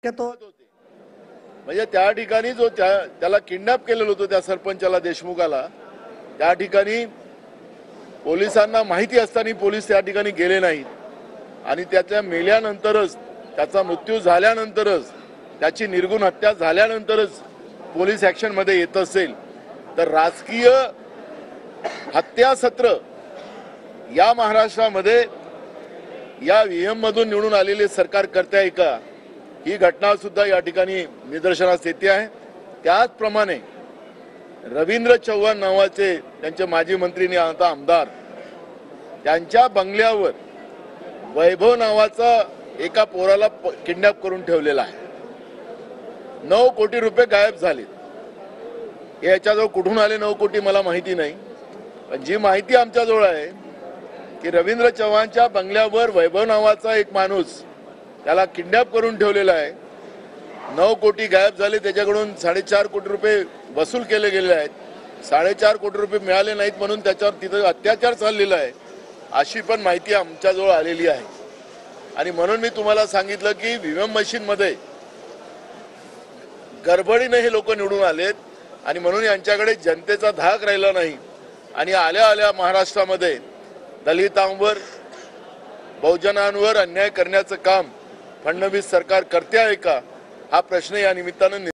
तो म्हणजे त्या ठिकाणी जो त्याला किडनॅप केलेलं होतं त्या सरपंचाला देशमुखाला त्या ठिकाणी पोलिसांना माहिती असताना पोलीस त्या ठिकाणी गेले नाहीत आणि त्याच्या मेल्यानंतरच त्याचा मृत्यू झाल्यानंतरच त्याची निर्गुण हत्या झाल्यानंतरच पोलीस ऍक्शन मध्ये येत असेल तर राजकीय हत्या सत्र या महाराष्ट्रामध्ये या व्हीएम मधून निवडून आलेले सरकार करते आहे का ही घटना सुद्धा या ठिकाणी निदर्शनास येते आहे। त्याचप्रमाणे रवींद्र चव्हाण नावाचे त्यांचे माजी मंत्री आता आमदार त्यांच्या बंगल्यावर वैभव नावाचा एका पोराला किडनॅप करून ठेवलेला आहे। 9 कोटी रुपये गायब झाले। याच्याजवळ कुठून आले 9 कोटी मला माहिती नाही, पण जी माहिती आमच्याजवळ आहे की रवींद्र चव्हाणच्या बंगल्यावर वैभव नावाचा एक माणूस त्याला किडनॅप करून ठेवलेला आहे। 9 कोटी गायब झाले, त्याच्याकडून 4.5 कोटी रुपये वसूल केले गेले आहेत। 4.5 कोटी रुपये मिळाले नाहीत म्हणून त्याच्यावर तिथे अत्याचार चाललेला आहे अशी पण माहिती आमच्याजवळ आलेली आहे। आणि म्हणून मी तुम्हाला सांगितलं की व्हीएम मशीन मध्ये गडबडीने हे लोक निवडून आलेत आणि म्हणून यांच्याकडे जनतेचा धाक राहिला नाही आणि आल्या आल्या महाराष्ट्रामध्ये दलितांवर बहुजनांवर अन्याय करण्याचं काम फडणवीस सरकार करते आहे का हा प्रश्न या निमित्तानं